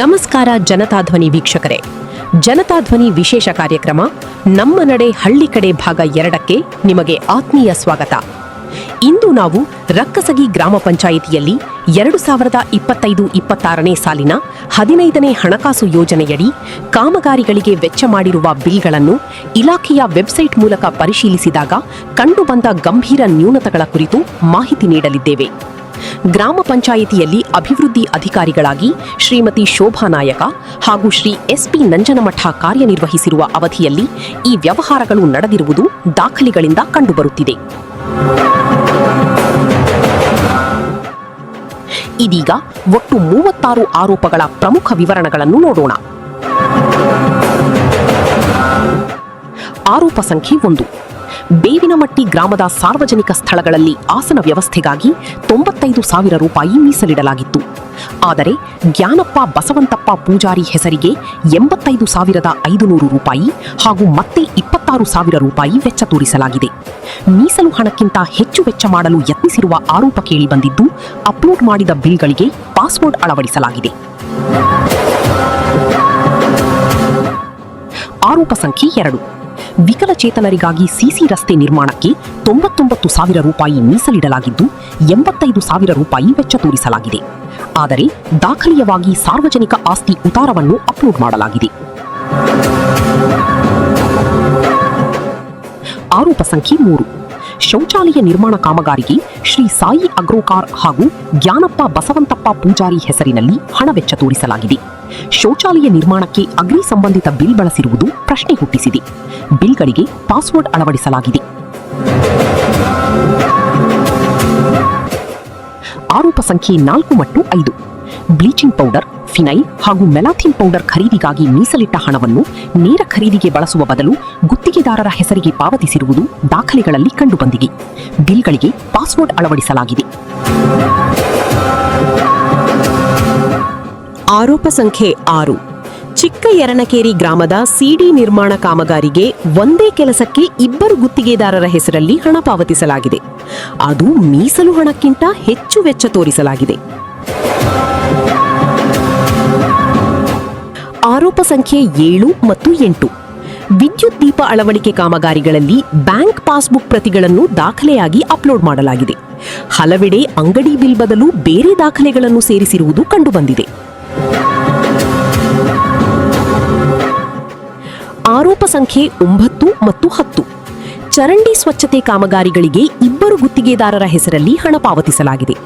ನಮಸ್ಕಾರ ಜನತಾಧ್ವನಿ ವೀಕ್ಷಕರೇ. ಜನತಾಧ್ವನಿ ವಿಶೇಷ ಕಾರ್ಯಕ್ರಮ ನಮ್ಮ ನಡೆ ಹಳ್ಳಿ ಕಡೆ ಭಾಗ 2ಕ್ಕೆ ನಿಮಗೆ ಆತ್ಮೀಯ ಸ್ವಾಗತ. ಇಂದು ನಾವು ರಕ್ಕಸಗಿ ಗ್ರಾಮ ಪಂಚಾಯಿತಿಯಲ್ಲಿ 2025-26ನೇ ಸಾಲಿನ 15ನೇ ಹಣಕಾಸು ಯೋಜನೆಯಡಿ ಕಾಮಗಾರಿಗಳಿಗೆ ವೆಚ್ಚ ಮಾಡಿರುವ ಬಿಲ್ಗಳನ್ನು ಇಲಾಖೆಯ ವೆಬ್ಸೈಟ್ ಮೂಲಕ ಪರಿಶೀಲಿಸಿದಾಗ ಕಂಡುಬಂದ ಗಂಭೀರ ನ್ಯೂನತೆಗಳ ಕುರಿತು ಮಾಹಿತಿ ನೀಡಲಿದ್ದೇವೆ. ಗ್ರಾಮ ಪಂಚಾಯಿತಿಯಲ್ಲಿ ಅಭಿವೃದ್ಧಿ ಅಧಿಕಾರಿಗಳಾಗಿ ಶ್ರೀಮತಿ ಶೋಭಾ ನಾಯಕ ಹಾಗೂ ಶ್ರೀ ಎಸ್.ಪಿ. ನಂಜನಮಠ ಕಾರ್ಯನಿರ್ವಹಿಸಿರುವ ಅವಧಿಯಲ್ಲಿ ಈ ವ್ಯವಹಾರಗಳು ನಡೆದಿರುವುದು ದಾಖಲೆಗಳಿಂದ ಕಂಡುಬರುತ್ತಿದೆ. ಇದೀಗ ಒಟ್ಟು 36 ಆರೋಪಗಳ ಪ್ರಮುಖ ವಿವರಣೆಗಳನ್ನು ನೋಡೋಣ. ಆರೋಪ ಸಂಖ್ಯೆ 1. ಬೇವಿನಮಟ್ಟಿ ಗ್ರಾಮದ ಸಾರ್ವಜನಿಕ ಸ್ಥಳಗಳಲ್ಲಿ ಆಸನ ವ್ಯವಸ್ಥೆಗಾಗಿ 95,000 ರೂಪಾಯಿ ಮೀಸಲಿಡಲಾಗಿತ್ತು. ಆದರೆ ಜ್ಞಾನಪ್ಪ ಬಸವಂತಪ್ಪ ಪೂಜಾರಿ ಹೆಸರಿಗೆ 85,500 ರೂಪಾಯಿ ಹಾಗೂ ಮತ್ತೆ 26,000 ರೂಪಾಯಿ ವೆಚ್ಚ ತೋರಿಸಲಾಗಿದೆ. ಮೀಸಲು ಹಣಕ್ಕಿಂತ ಹೆಚ್ಚು ವೆಚ್ಚ ಮಾಡಲು ಯತ್ನಿಸಿರುವ ಆರೋಪ ಕೇಳಿಬಂದಿದ್ದು, ಅಪ್ಲೋಡ್ ಮಾಡಿದ ಬಿಲ್ಗಳಿಗೆ ಪಾಸ್ವರ್ಡ್ ಅಳವಡಿಸಲಾಗಿದೆ. ಆರೋಪ ಸಂಖ್ಯೆ 2. ವಿಕಲಚೇತನರಿಗಾಗಿ ಸಿಸಿ ರಸ್ತೆ ನಿರ್ಮಾಣಕ್ಕೆ 99,000 ರೂಪಾಯಿ ಮೀಸಲಿಡಲಾಗಿದ್ದು 85,000 ರೂಪಾಯಿ ವೆಚ್ಚ ತೋರಿಸಲಾಗಿದೆ. ಆದರೆ ದಾಖಲೆಯವಾಗಿ ಸಾರ್ವಜನಿಕ ಆಸ್ತಿ ಉತ್ತಾರವನ್ನು ಅಪ್ಲೋಡ್ ಮಾಡಲಾಗಿದೆ. ಆರೋಪ ಸಂಖ್ಯೆ 3. ಶೌಚಾಲಯ ನಿರ್ಮಾಣ ಕಾಮಗಾರಿಗೆ ಶ್ರೀ ಸಾಯಿ ಅಗ್ರೋಕಾರ್ ಹಾಗೂ ಜ್ಞಾನಪ್ಪ ಬಸವಂತಪ್ಪ ಪೂಜಾರಿ ಹೆಸರಿನಲ್ಲಿ ಹಣ ವೆಚ್ಚ ತೋರಿಸಲಾಗಿದೆ. ಶೌಚಾಲಯ ನಿರ್ಮಾಣಕ್ಕೆ ಅಗ್ನಿ ಸಂಬಂಧಿತ ಬಿಲ್ ಬಳಸಿರುವುದು ಪ್ರಶ್ನೆ ಹುಟ್ಟಿಸಿದೆ. ಬಿಲ್ಗಳಿಗೆ ಪಾಸ್ವರ್ಡ್ ಅಳವಡಿಸಲಾಗಿದೆ. ಆರೋಪ ಸಂಖ್ಯೆ 4 ಮತ್ತು 5. ಬ್ಲೀಚಿಂಗ್ ಪೌಡರ್, ಫಿನೈಲ್ ಹಾಗೂ ಮೆಲಾಥಿನ್ ಪೌಡರ್ ಖರೀದಿಗಾಗಿ ಮೀಸಲಿಟ್ಟ ಹಣವನ್ನು ನೇರ ಖರೀದಿಗೆ ಬಳಸುವ ಬದಲು ಗುತ್ತಿಗೆದಾರರ ಹೆಸರಿಗೆ ಪಾವತಿಸಿರುವುದು ದಾಖಲೆಗಳಲ್ಲಿ ಕಂಡುಬಂದಿದೆ. ಬಿಲ್ಗಳಿಗೆ ಪಾಸ್ವರ್ಡ್ ಅಳವಡಿಸಲಾಗಿದೆ. ಆರೋಪ ಸಂಖ್ಯೆ 6. ಚಿಕ್ಕ ಯರನಕೇರಿ ಗ್ರಾಮದ ಸಿಡಿ ನಿರ್ಮಾಣ ಕಾಮಗಾರಿಗೆ ಒಂದೇ ಕೆಲಸಕ್ಕೆ 2 ಗುತ್ತಿಗೆದಾರರ ಹೆಸರಲ್ಲಿ ಹಣ ಪಾವತಿಸಲಾಗಿದೆ. ಅದು ಮೀಸಲು ಹಣಕ್ಕಿಂತ ಹೆಚ್ಚು ವೆಚ್ಚ ತೋರಿಸಲಾಗಿದೆ. ಆರೋಪ ಸಂಖ್ಯೆ 7 ಮತ್ತು 8. ವಿದ್ಯುತ್ ದೀಪ ಅಳವಡಿಕೆ ಕಾಮಗಾರಿಗಳಲ್ಲಿ ಬ್ಯಾಂಕ್ ಪಾಸ್ಬುಕ್ ಪ್ರತಿಗಳನ್ನು ದಾಖಲೆಯಾಗಿ ಅಪ್ಲೋಡ್ ಮಾಡಲಾಗಿದೆ. ಹಲವೆಡೆ ಅಂಗಡಿ ಬಿಲ್ ಬದಲು ಬೇರೆ ದಾಖಲೆಗಳನ್ನು ಸೇರಿಸಿರುವುದು ಕಂಡುಬಂದಿದೆ. ಆರೋಪ ಸಂಖ್ಯೆ 9 ಮತ್ತು 10. ಚರಂಡಿ ಸ್ವಚ್ಛತೆ ಕಾಮಗಾರಿಗಳಿಗೆ 2 ಗುತ್ತಿಗೆದಾರರ ಹೆಸರಲ್ಲಿ ಹಣ ಪಾವತಿಸಲಾಗಿದೆ.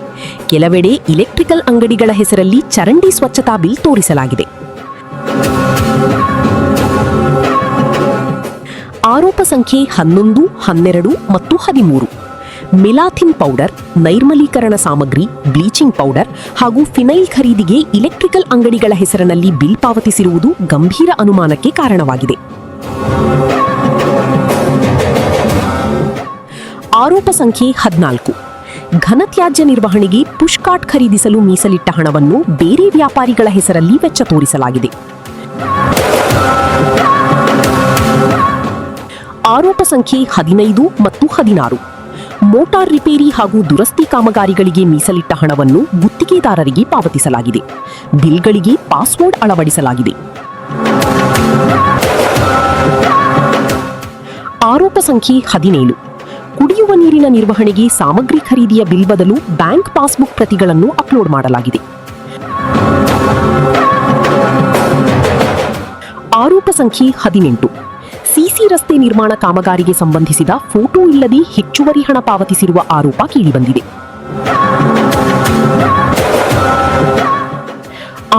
ಕೆಲವೆಡೆ ಇಲೆಕ್ಟ್ರಿಕಲ್ ಅಂಗಡಿಗಳ ಹೆಸರಲ್ಲಿ ಚರಂಡಿ ಸ್ವಚ್ಛತಾ ಬಿಲ್ ತೋರಿಸಲಾಗಿದೆ. ಆರೋಪ ಸಂಖ್ಯೆ 11, 12 ಮತ್ತು 13. ಮೆಲಾಥಿನ್ ಪೌಡರ್, ನೈರ್ಮಲೀಕರಣ ಸಾಮಗ್ರಿ, ಬ್ಲೀಚಿಂಗ್ ಪೌಡರ್ ಹಾಗೂ ಫಿನೈಲ್ ಖರೀದಿಗೆ ಇಲೆಕ್ಟ್ರಿಕಲ್ ಅಂಗಡಿಗಳ ಹೆಸರಿನಲ್ಲಿ ಬಿಲ್ ಪಾವತಿಸಿರುವುದು ಗಂಭೀರ ಅನುಮಾನಕ್ಕೆ ಕಾರಣವಾಗಿದೆ. ಆರೋಪ ಸಂಖ್ಯೆ 14. ಘನತ್ಯಾಜ್ಯ ನಿರ್ವಹಣೆಗೆ ಪುಷ್ಕಾರ್ಟ್ ಖರೀದಿಸಲು ಮೀಸಲಿಟ್ಟ ಹಣವನ್ನು ಬೇರೆ ವ್ಯಾಪಾರಿಗಳ ಹೆಸರಲ್ಲಿ ವೆಚ್ಚ ತೋರಿಸಲಾಗಿದೆ. ಆರೋಪ ಸಂಖ್ಯೆ 15 ಮತ್ತು 16. ಮೋಟಾರ್ ರಿಪೇರಿ ಹಾಗೂ ದುರಸ್ತಿ ಕಾಮಗಾರಿಗಳಿಗೆ ಮೀಸಲಿಟ್ಟ ಹಣವನ್ನು ಗುತ್ತಿಗೆದಾರರಿಗೆ ಪಾವತಿಸಲಾಗಿದೆ. ಬಿಲ್ಗಳಿಗೆ ಪಾಸ್ವರ್ಡ್ ಅಳವಡಿಸಲಾಗಿದೆ. ಆರೋಪ ಸಂಖ್ಯೆ 17. ಕುಡಿಯುವ ನೀರಿನ ನಿರ್ವಹಣೆಗೆ ಸಾಮಗ್ರಿ ಖರೀದಿಯ ಬಿಲ್ ಬದಲು ಬ್ಯಾಂಕ್ ಪಾಸ್ಬುಕ್ ಪ್ರತಿಗಳನ್ನು ಅಪ್ಲೋಡ್ ಮಾಡಲಾಗಿದೆ. ಆರೋಪ ಸಂಖ್ಯೆ 18. ಸಿಸಿ ರಸ್ತೆ ನಿರ್ಮಾಣ ಕಾಮಗಾರಿಗೆ ಸಂಬಂಧಿಸಿದ ಫೋಟೋ ಇಲ್ಲದೆ ಹೆಚ್ಚುವರಿ ಹಣ ಪಾವತಿಸಿರುವ ಆರೋಪ ಕೇಳಿಬಂದಿದೆ.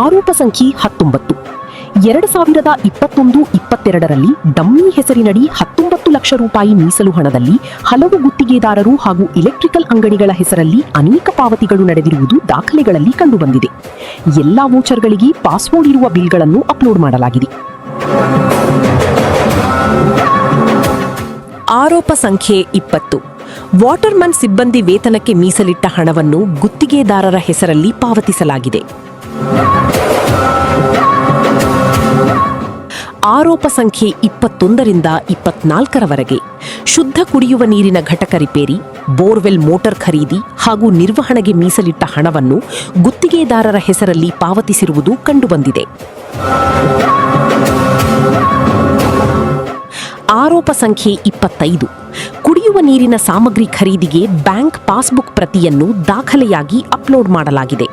ಆರೋಪ ಸಂಖ್ಯೆ 19. 2021-22ರಲ್ಲಿ ಡಮ್ಮಿ ಹೆಸರಿನಡಿ 19 ಲಕ್ಷ ರೂಪಾಯಿ ಮೀಸಲು ಹಣದಲ್ಲಿ ಹಲವು ಗುತ್ತಿಗೆದಾರರು ಹಾಗೂ ಇಲೆಕ್ಟ್ರಿಕಲ್ ಅಂಗಡಿಗಳ ಹೆಸರಲ್ಲಿ ಅನೇಕ ಪಾವತಿಗಳು ನಡೆದಿರುವುದು ದಾಖಲೆಗಳಲ್ಲಿ ಕಂಡುಬಂದಿದೆ. ಎಲ್ಲಾ ವೋಚರ್ಗಳಿಗೆ ಪಾಸ್ವರ್ಡ್ ಇರುವ ಬಿಲ್ಗಳನ್ನು ಅಪ್ಲೋಡ್ ಮಾಡಲಾಗಿದೆ. ಆರೋಪ ಸಂಖ್ಯೆ 20. ವಾಟರ್ಮನ್ ಸಿಬ್ಬಂದಿ ವೇತನಕ್ಕೆ ಮೀಸಲಿಟ್ಟ ಹಣವನ್ನು ಗುತ್ತಿಗೆದಾರರ ಹೆಸರಲ್ಲಿ ಪಾವತಿಸಲಾಗಿದೆ. ಆರೋಪ ಸಂಖ್ಯೆ 21ರಿಂದ 24ರವರೆಗೆ ಶುದ್ಧ ಕುಡಿಯುವ ನೀರಿನ ಘಟಕ ರಿಪೇರಿ, ಬೋರ್ವೆಲ್ ಮೋಟಾರ್ ಖರೀದಿ ಹಾಗೂ ನಿರ್ವಹಣೆಗೆ ಮೀಸಲಿಟ್ಟ ಹಣವನ್ನು ಗುತ್ತಿಗೆ ಗುತ್ತಿಗೆದಾರರ ಹೆಸರಲ್ಲಿ ಪಾವತಿಸಿರುವುದು ಕಂಡುಬಂದಿದೆ. ಆರೋಪ ಸಂಖ್ಯೆ 25. ಕುಡಿಯುವ ನೀರಿನ ಸಾಮಗ್ರಿ ಖರೀದಿಗೆ ಬ್ಯಾಂಕ್ ಪಾಸ್ಬುಕ್ ಪ್ರತಿಯನ್ನು ದಾಖಲೆಯಾಗಿ ಅಪ್ಲೋಡ್ ಮಾಡಲಾಗಿದೆ.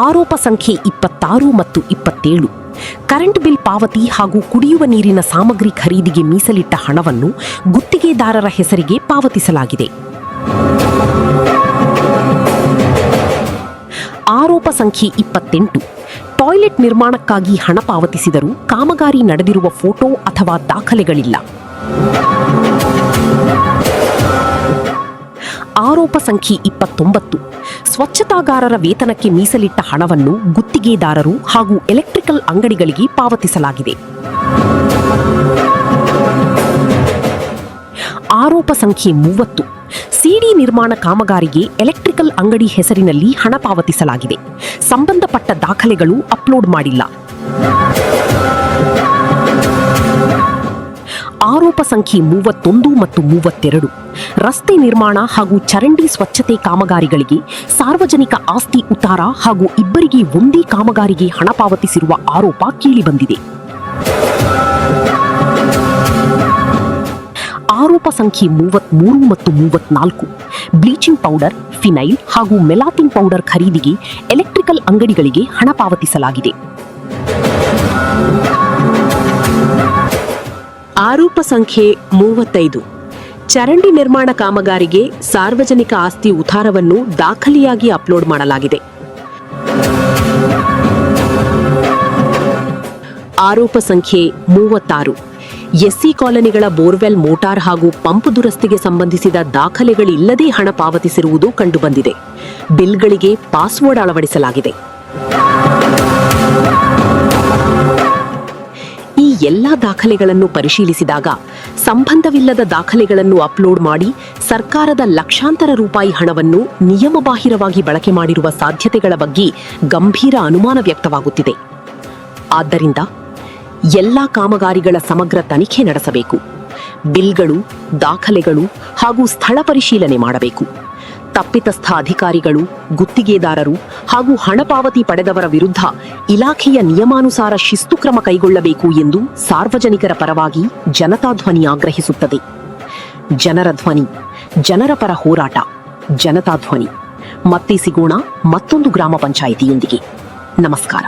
ಆರೋಪ ಸಂಖ್ಯೆ 26 ಮತ್ತು 27. ಕರೆಂಟ್ ಬಿಲ್ ಪಾವತಿ ಹಾಗೂ ಕುಡಿಯುವ ನೀರಿನ ಸಾಮಗ್ರಿ ಖರೀದಿಗೆ ಮೀಸಲಿಟ್ಟ ಹಣವನ್ನು ಗುತ್ತಿಗೆದಾರರ ಹೆಸರಿಗೆ ಪಾವತಿಸಲಾಗಿದೆ. ಆರೋಪ ಸಂಖ್ಯೆ 28. ಟಾಯ್ಲೆಟ್ ನಿರ್ಮಾಣಕ್ಕಾಗಿ ಹಣ ಪಾವತಿಸಿದರೂ ಕಾಮಗಾರಿ ನಡೆದಿರುವ ಫೋಟೋ ಅಥವಾ ದಾಖಲೆಗಳಿಲ್ಲ. ಆರೋಪ ಸಂಖ್ಯೆ 29. ಸ್ವಚ್ಛತಾಗಾರರ ವೇತನಕ್ಕೆ ಮೀಸಲಿಟ್ಟ ಹಣವನ್ನು ಗುತ್ತಿಗೆದಾರರು ಹಾಗೂ ಎಲೆಕ್ಟ್ರಿಕಲ್ ಅಂಗಡಿಗಳಿಗೆ ಪಾವತಿಸಲಾಗಿದೆ. ಆರೋಪ ಸಂಖ್ಯೆ 30. ಸಿಡಿ ನಿರ್ಮಾಣ ಕಾಮಗಾರಿಗೆ ಎಲೆಕ್ಟ್ರಿಕಲ್ ಅಂಗಡಿ ಹೆಸರಿನಲ್ಲಿ ಹಣ ಪಾವತಿಸಲಾಗಿದೆ. ಸಂಬಂಧಪಟ್ಟ ದಾಖಲೆಗಳು ಅಪ್ಲೋಡ್ ಮಾಡಿಲ್ಲ. ಆರೋಪ ಸಂಖ್ಯೆ 31 ಮತ್ತು 32. ರಸ್ತೆ ನಿರ್ಮಾಣ ಹಾಗೂ ಚರಂಡಿ ಸ್ವಚ್ಛತೆ ಕಾಮಗಾರಿಗಳಿಗೆ ಸಾರ್ವಜನಿಕ ಆಸ್ತಿ ಉತ್ತಾರ ಹಾಗೂ ಇಬ್ಬರಿಗೆ ಒಂದೇ ಕಾಮಗಾರಿಗೆ ಹಣ ಪಾವತಿಸಿರುವ ಆರೋಪ ಕೇಳಿಬಂದಿದೆ. ಆರೋಪ ಸಂಖ್ಯೆ 33 ಮತ್ತು 34. ಬ್ಲೀಚಿಂಗ್ ಪೌಡರ್, ಫಿನೈಲ್ ಹಾಗೂ ಮೆಲಾತಿನ್ ಪೌಡರ್ ಖರೀದಿಗೆ ಎಲೆಕ್ಟ್ರಿಕಲ್ ಅಂಗಡಿಗಳಿಗೆ ಹಣ ಪಾವತಿಸಲಾಗಿದೆ. ಆರೋಪ ಸಂಖ್ಯೆ 35. ಚರಂಡಿ ನಿರ್ಮಾಣ ಕಾಮಗಾರಿಗೆ ಸಾರ್ವಜನಿಕ ಆಸ್ತಿ ಉತ್ತಾರವನ್ನು ದಾಖಲೆಯಾಗಿ ಅಪ್ಲೋಡ್ ಮಾಡಲಾಗಿದೆ. ಆರೋಪ ಸಂಖ್ಯೆ 36. ಎಸ್ಸಿ ಕಾಲನಿಗಳ ಬೋರ್ವೆಲ್ ಮೋಟಾರ್ ಹಾಗೂ ಪಂಪ್ ದುರಸ್ತಿಗೆ ಸಂಬಂಧಿಸಿದ ದಾಖಲೆಗಳಿಲ್ಲದೆ ಹಣ ಪಾವತಿಸಿರುವುದು ಕಂಡುಬಂದಿದೆ. ಬಿಲ್ಗಳಿಗೆ ಪಾಸ್ವರ್ಡ್ ಅಳವಡಿಸಲಾಗಿದೆ. ಈ ಎಲ್ಲಾ ದಾಖಲೆಗಳನ್ನು ಪರಿಶೀಲಿಸಿದಾಗ ಸಂಬಂಧವಿಲ್ಲದ ದಾಖಲೆಗಳನ್ನು ಅಪ್ಲೋಡ್ ಮಾಡಿ ಸರ್ಕಾರದ ಲಕ್ಷಾಂತರ ರೂಪಾಯಿ ಹಣವನ್ನು ನಿಯಮಬಾಹಿರವಾಗಿ ಬಳಕೆ ಮಾಡಿರುವ ಸಾಧ್ಯತೆಗಳ ಬಗ್ಗೆ ಗಂಭೀರ ಅನುಮಾನ ವ್ಯಕ್ತವಾಗುತ್ತಿದೆ. ಆದ್ದರಿಂದ ಎಲ್ಲಾ ಕಾಮಗಾರಿಗಳ ಸಮಗ್ರ ತನಿಖೆ ನಡೆಸಬೇಕು. ಬಿಲ್ಗಳು, ದಾಖಲೆಗಳು ಹಾಗೂ ಸ್ಥಳ ಪರಿಶೀಲನೆ ಮಾಡಬೇಕು. ತಪ್ಪಿತಸ್ಥ ಅಧಿಕಾರಿಗಳು, ಗುತ್ತಿಗೆದಾರರು ಹಾಗೂ ಹಣ ಪಾವತಿ ಪಡೆದವರ ವಿರುದ್ಧ ಇಲಾಖೆಯ ನಿಯಮಾನುಸಾರ ಶಿಸ್ತು ಕ್ರಮ ಕೈಗೊಳ್ಳಬೇಕು ಎಂದು ಸಾರ್ವಜನಿಕರ ಪರವಾಗಿ ಜನತಾ ಧ್ವನಿ ಆಗ್ರಹಿಸುತ್ತದೆ. ಜನರ ಧ್ವನಿ, ಜನರ ಪರ ಹೋರಾಟ, ಜನತಾ ಧ್ವನಿ. ಮತ್ತೆ ಸಿಗೋಣ ಮತ್ತೊಂದು ಗ್ರಾಮ ಪಂಚಾಯಿತಿಯೊಂದಿಗೆ. ನಮಸ್ಕಾರ.